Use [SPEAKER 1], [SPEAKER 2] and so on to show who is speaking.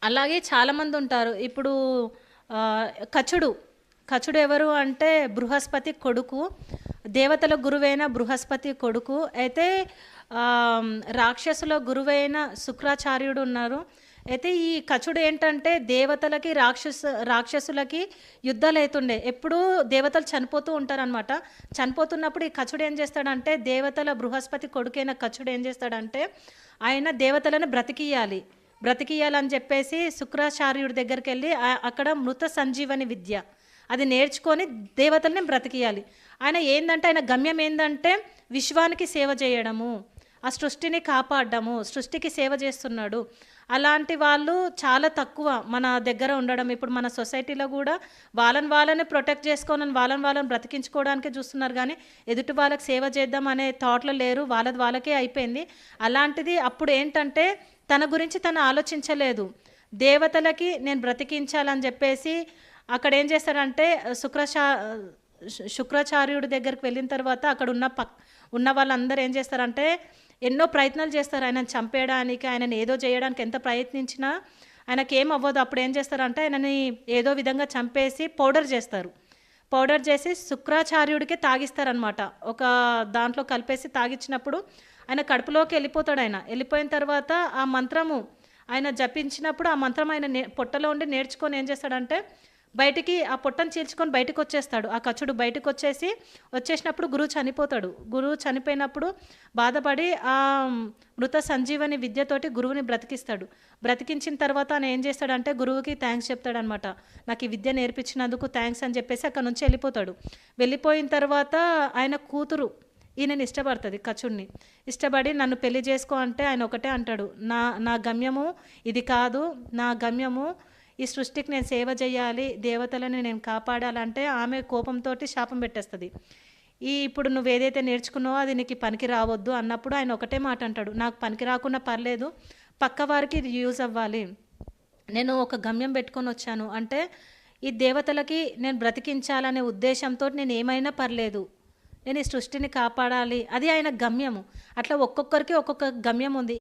[SPEAKER 1] అలాగే చాలామందుంటారు. ఇప్పుడు కచుడు. కచుడు ఎవరు అంటే బృహస్పతి కొడుకు. దేవతల గురువైన బృహస్పతి కొడుకు. అయితే రాక్షసుల గురువైన శుక్రాచార్యుడు ఉన్నారు. అయితే ఈ కచుడు ఏంటంటే దేవతలకి రాక్షసులకి యుద్ధాలైతుండే. ఎప్పుడూ దేవతలు చనిపోతూ ఉంటారనమాట. చనిపోతున్నప్పుడు ఈ కచుడు ఏం చేస్తాడంటే దేవతల బృహస్పతి కొడుకైన కచుడు ఏం చేస్తాడంటే ఆయన దేవతలను బ్రతికియాలని చెప్పేసి శుక్రాచార్యుడి దగ్గరికి వెళ్ళి అక్కడ మృత సంజీవని విద్య అది నేర్చుకొని దేవతల్ని బ్రతికియాలి. ఆయన గమ్యం ఏందంటే విశ్వానికి సేవ చేయడము, ఆ సృష్టిని కాపాడము, సృష్టికి సేవ చేస్తున్నాడు. అలాంటి వాళ్ళు చాలా తక్కువ మన దగ్గర ఉండడం. ఇప్పుడు మన సొసైటీలో కూడా వాళ్ళని ప్రొటెక్ట్ చేసుకోవాలని వాళ్ళని బ్రతికించుకోవడానికే చూస్తున్నారు, కానీ ఎదుటి వాళ్ళకి సేవ చేద్దాం అనే థాట్లో లేరు. వాళ్ళకే అయిపోయింది. అలాంటిది అప్పుడు ఏంటంటే తన గురించి తను ఆలోచించలేదు. దేవతలకి నేను బ్రతికించాలని చెప్పేసి అక్కడ ఏం చేస్తారంటే శుక్రాచార్యుడి దగ్గరికి వెళ్ళిన తర్వాత అక్కడ ఉన్న వాళ్ళందరూ ఏం చేస్తారంటే ఎన్నో ప్రయత్నాలు చేస్తారు ఆయనను చంపేయడానికి, ఆయనని ఏదో చేయడానికి. ఎంత ప్రయత్నించినా ఆయనకేం అవ్వదు. అప్పుడు ఏం చేస్తారంటే ఆయనని ఏదో విధంగా చంపేసి పౌడర్ చేసి శుక్రాచార్యుడికి తాగిస్తారనమాట. ఒక దాంట్లో కలిపేసి తాగించినప్పుడు ఆయన కడుపులోకి వెళ్ళిపోతాడు. వెళ్ళిపోయిన తర్వాత ఆ మంత్రము ఆయన జపించినప్పుడు ఆ మంత్రం ఆయన పొట్టలో ఉండి నేర్చుకొని ఏం చేస్తాడంటే బయటికి ఆ పొట్టను చీల్చుకొని బయటకు వచ్చేస్తాడు. ఆ కచుడు బయటకు వచ్చేసినప్పుడు గురువు చనిపోయినప్పుడు బాధపడి ఆ మృత సంజీవని విద్యతోటి గురువుని బ్రతికించిన తర్వాత ఆయన ఏం చేస్తాడంటే గురువుకి థ్యాంక్స్ చెప్తాడనమాట. నాకు ఈ విద్య నేర్పించినందుకు థ్యాంక్స్ అని చెప్పేసి అక్కడ నుంచి వెళ్ళిపోయిన తర్వాత ఆయన కూతురు ఈయనని ఇష్టపడుతుంది. కచుడిని ఇష్టపడి నన్ను పెళ్లి చేసుకో అంటే ఆయన ఒకటే అంటాడు, నా గమ్యము ఇది కాదు, నా గమ్యము ఈ సృష్టికి నేను సేవ చేయాలి, దేవతలని నేను కాపాడాలంటే ఆమె కోపంతో శాపం పెట్టేస్తుంది. ఇప్పుడు నువ్వు ఏదైతే నేర్చుకున్నావో అది నీకు పనికి రావద్దు అన్నప్పుడు ఆయన ఒకటే మాట అంటాడు, నాకు పనికి రాకున్నా పర్లేదు, పక్క వారికి ఇది యూజ్ అవ్వాలి, నేను ఒక గమ్యం పెట్టుకొని వచ్చాను అంటే ఈ దేవతలకి నేను బ్రతికించాలనే ఉద్దేశంతో నేను ఏమైనా పర్లేదు, నేను ఈ సృష్టిని కాపాడాలి, అది ఆయన గమ్యము. అట్లా ఒక్కొక్కరికి ఒక్కొక్క గమ్యం ఉంది.